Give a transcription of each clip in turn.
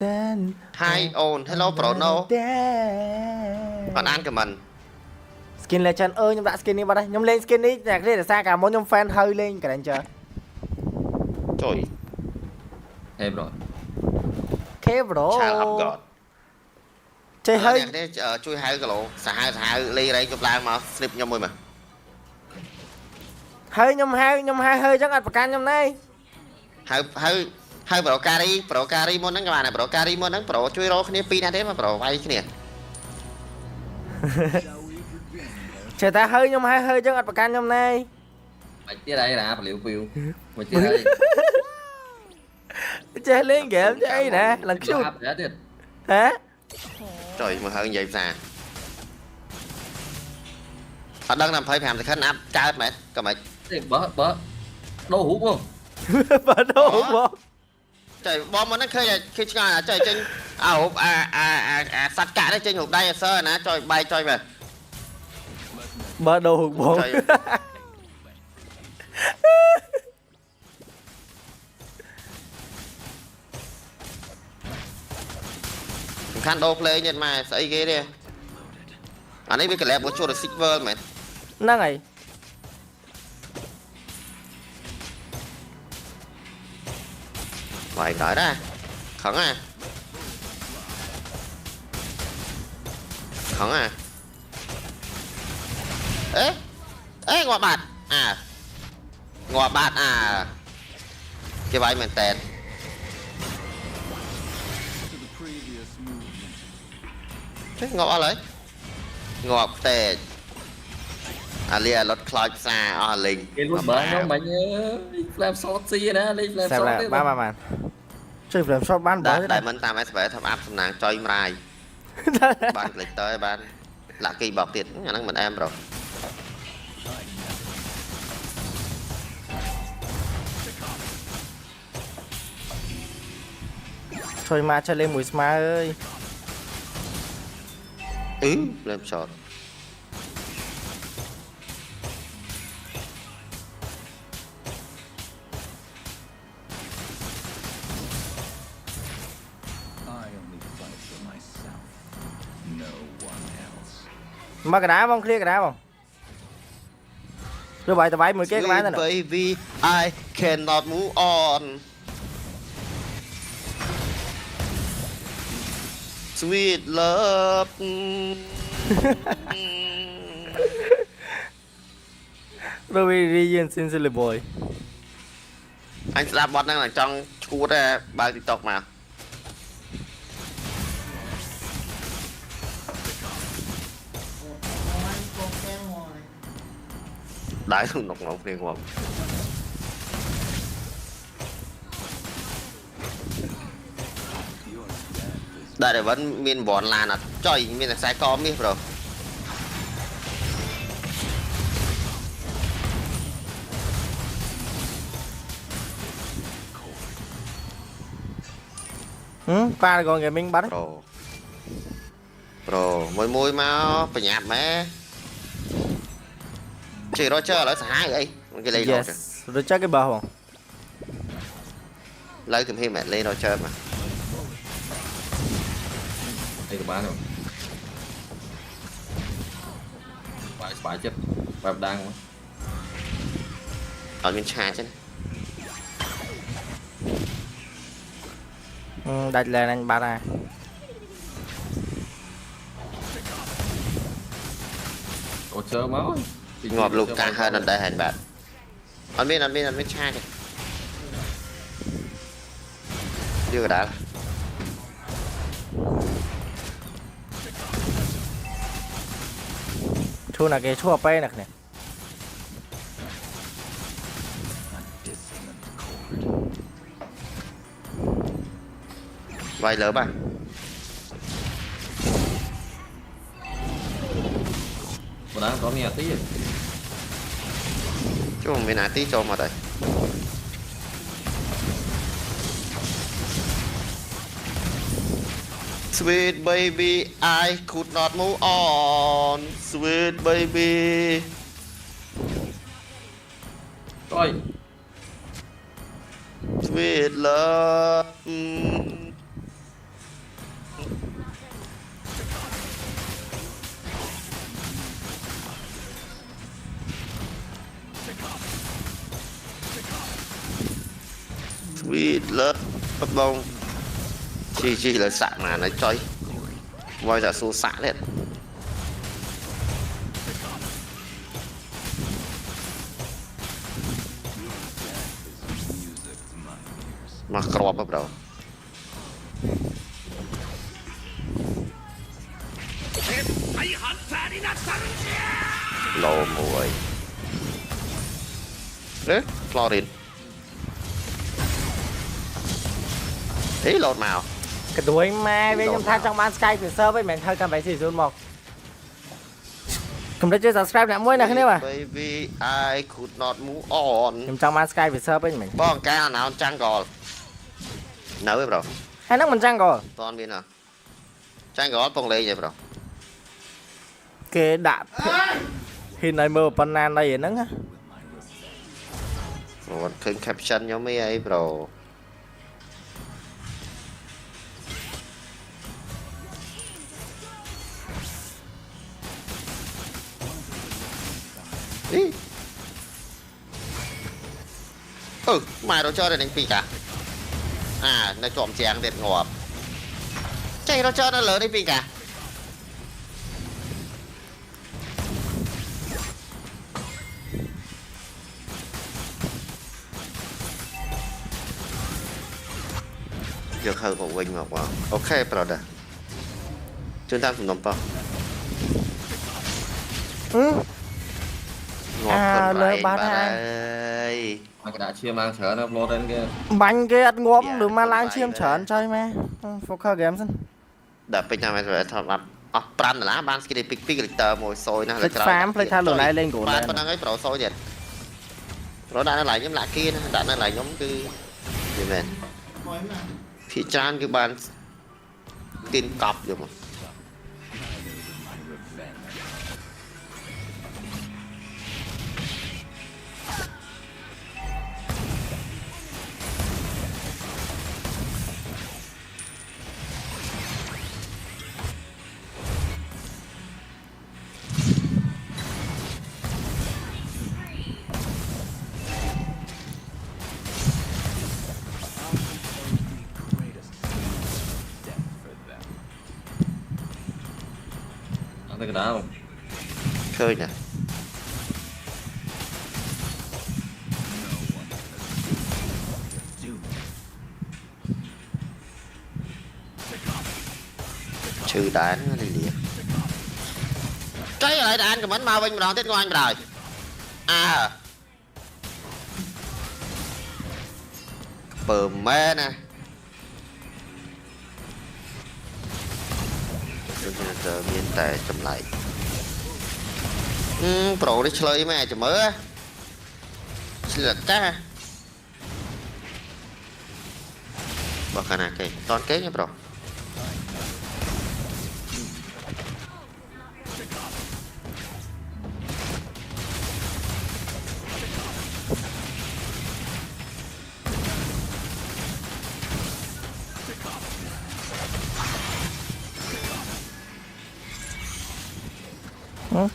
Hi on hello bro no còn ăn của mình Skin Legend ơi nhưng đã skin đi vào đây nhưng lên skin đi nhạc đây là xa cả món nhưng fan hơi lên cả đánh chờ trời Thêm rồi. thế bro child of god chơi nè hơi thế chui hai cái lỗ xả hai ly đây chụp lại mà slip nhau mùi mà hơi nhưng hai hơi chắc ăn bạc can trong này hai hai hai pro cari môn nắng các bạn này pro cari môn nắng pro chui rô kia pin thế mà pro vay cái này chơi ta hơi nhưng hai hơi chắc ăn bạc can trong này Mày chia đây nè, liệu view. Mày chia đây. chơi lên game chơi nè lần shoot hả trời mà hơi vậy xa ở đây làm phải làm thì khách áp cao mẹ các mày Bớ. Đâu hút không? bà đâu không trời bom nó khi là trời trên hộp sắt cả đây trên hộp đây sơ nè trời bay trời về bà đâu hụt bóng khăn đô play nhận mà sẽ ghê đi anh ấy biết cái lẹp của chua được silver mày năng này vậy cởi ra khẩn ê ngọt bạt cái váy mình tèn thế ngọt lấy ngọt tèn lia lót cloud xa linh Cái lúc bớ nó mày làm sót xì nè, làm xem sót là đấy. ba màn chơi làm shot bán bó đại mình tam sv thập áp xâm nàng cho im rai bạn lịch tới bạn là kỳ bọc tiền nhà năng mình em rồi thôi mà chơi lên mùi sma ơi lên shot mà cái đá không clear cái đá không đưa bài tao váy 10 cái đá nữa baby I cannot move on sweet love Ruby Region Sincerely Boy anh sẽ bot đang là trong chuột ra bài tiktok mà đái không nọc ngọc liền hoàng đây là vẫn miền bòn là trời miền là sai con biết rồi Paragon Gaming bắt rồi môi máu phải nhạt mẹ chỉ rồi chơi lấy hai vậy cái lấy yes rồi chắc cái bờ không lấy tìm thêm mẹ lên rồi chơi mà Đây bán rồi. Phải chết. Phải đang ở bên trái chứ đặt lên anh ba ra có chớ máu. ngọt lục càng hơn là đây hành bạn anh biết trái đi đưa cái đá thu là cái chua pe nè vay lớn bạn Một đám có nghe tí rồi. chứ không biết nào tí cho mà đây sweet baby I could not move on sweet baby Rồi. sweet love bị lợt bắt bông chỉ là sạ mà nó chơi voi giả xô xạ lên mà crop bắt đầu lô mùi đấy Florin thế lột màu cái đuôi mai với nhâm than trong ban Skype từ sơ với mình hơi cầm phải xì một không đã chưa subscribe nè mỗi này thế nào baby I could not move on nhâm trong ban Skype từ sơ với mình bong ca nào trăng gò nấu với bro hay nó mình trăng rồi toàn biết nào trăng gò bong lấy vậy bro cái đạn khi này mưa pan nan đây vậy nắng á một kênh caption nhóm mấy ấy bro ý mai đâu chơi này đánh cả nó trộm chèn đẹp ngọt chạy đâu chơi nó lớn đánh cả được hơn một win ngọt vào ok brother chúng ta cùng đồng bao ngọt lời ba thang mà cái đã chia mang trở nó upload lên kia bánh cái ăn ngốm được mà lang chiêm chởn chơi mà focus game xin đợt bây giờ mày thằng làm brand là ban cái pick character mồi sôi nó là farm play thay lại lên của ban đang ấy pro sôi vậy pro đã nó lại nhóm lại kia đã nó lại nhóm cái gì vậy thì trang cái ban tin cọp rồi mà cái đá không khơi nè trừ đán nó đi liền cái lại đạn của mình mau bên đòn tiết ngoan rồi bờ mê nè giờ miền tây chậm lại pro đi chơi mẹ chậm mớ chỉ là cá bao khả năng cái toàn kế nhá pro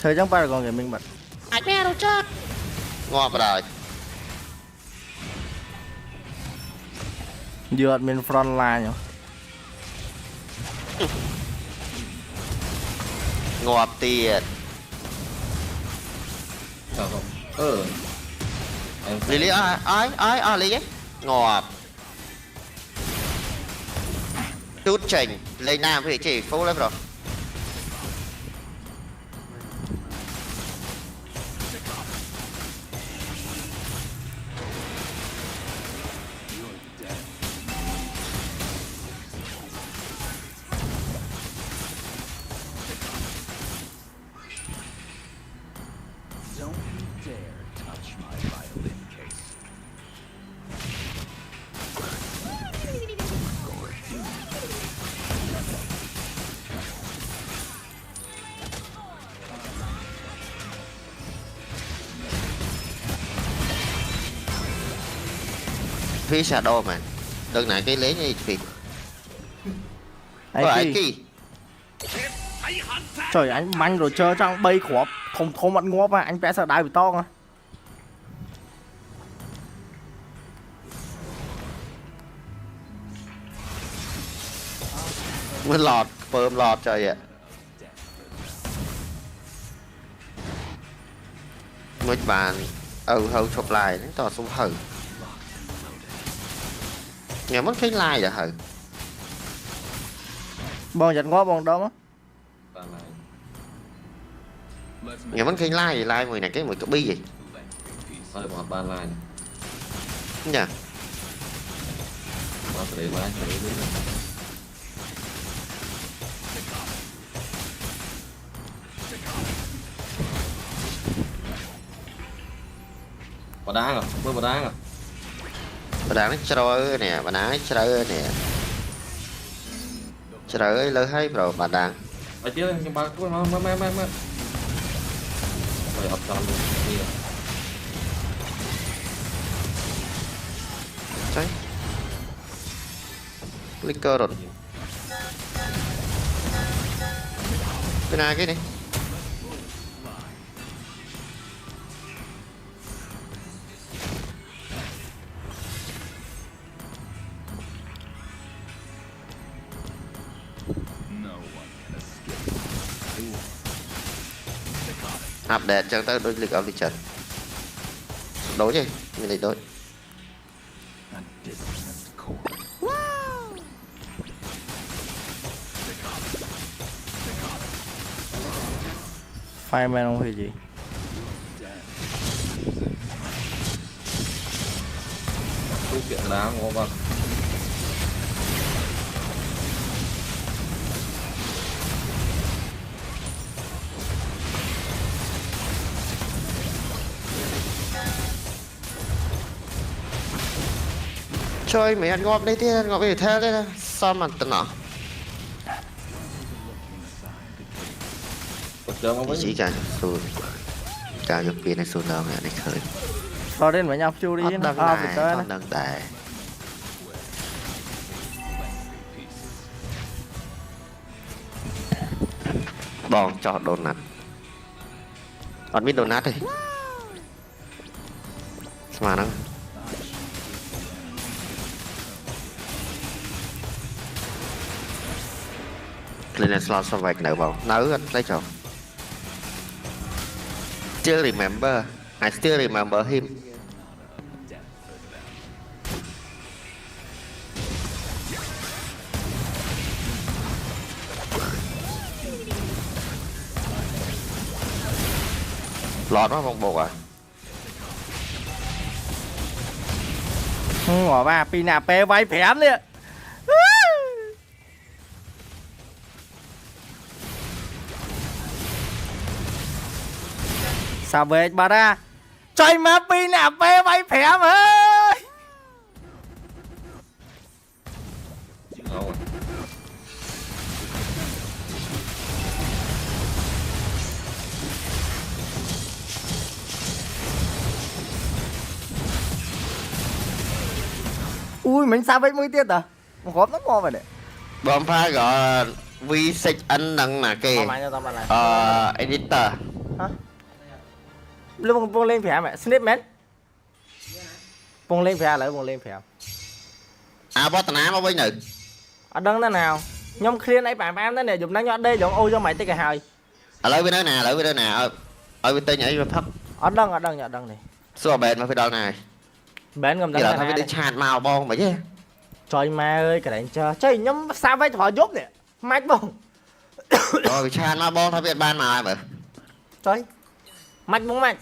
thời trong ba còn người mình bật ai nghe đâu chứ ngon rồi dựa mình front line nhở ngọt tiền không Lily ai Lily ngọt chút trình lấy nam thì chỉ phô lên rồi phía shadow mà đừng này cái lấy như gì ai kỳ trời anh manh rồi chơi trong bay khóp không thôm ăn ngóp mà anh vẽ sợ đai bị to mà mới lọt bơm lọt trời ạ mới bàn hầu chụp lại nó tỏ xuống hử nghe mất cái like vậy hử Bọn giật ngó bọn đó á. Ba lại. nghe mất cái like mười này cái mười cái bi gì Thôi bỏ ba lại. nha Bỏ để lại để đi. Bỏ đá rồi, mới bỏ đá rồi. bà đá nó chơi nè bà đá chơi nè chơi lỡ hay rồi bà đá Ở chứ nhưng mà cứ mà rồi ập tròn luôn đi rồi. chơi clicker rồi cái này cái này update cho tới đối lực of trận đối gì mình định đối Fireman không thì gì. Cứ kiện đá ngon vào. chơi mấy ăn gom đây thì ăn gom về theo đây sao mà tận nó Chơi mà chỉ cả sùn cả dục kia này sùn đâu này khởi Cho đến với nhau chu đi hot nó. đăng À, này phải tới hot này. đăng tài bong cho donut còn biết donut đi mà nó lên slot sao vậy nợ bảo nấu anh lấy chồng still remember I still remember him lọt nó vòng bộ à Ngỏ ba pin nạp pe váy phém đi. Sao về bà ra. Chơi má pin nạp pe váy phém ơi. ngon rồi. Ui mình sao vậy mới tiết à. Một góp nó ngon vậy đấy. bom pha gọi V6 anh nâng là kì Tao lại cho tao lại. editor Hả? Lu bông lên phém mẹ. Snip man. Bông lên phém lại bông lên phém. à bó tà ná mà bây nữ Ở đăng thế nào. Nhóm clear ấy bạn em thế này dùng nó nhọt đây dùng ô cho mày tới cái hai. à lấy bên đó nè lấy bên đó nè ở bên tây nhảy vào thấp Ở đăng này. xua bền mà phải đâu này Bén ngầm giờ đăng là thôi này. đi chạt màu bong mà chứ Trời ma ơi cái đánh chờ. Chơi nhóm sao vậy thỏa giúp nè. Mạch bông. rồi chạt màu bong thôi biết ban màu ai mà Trời. Mạch bông mạch.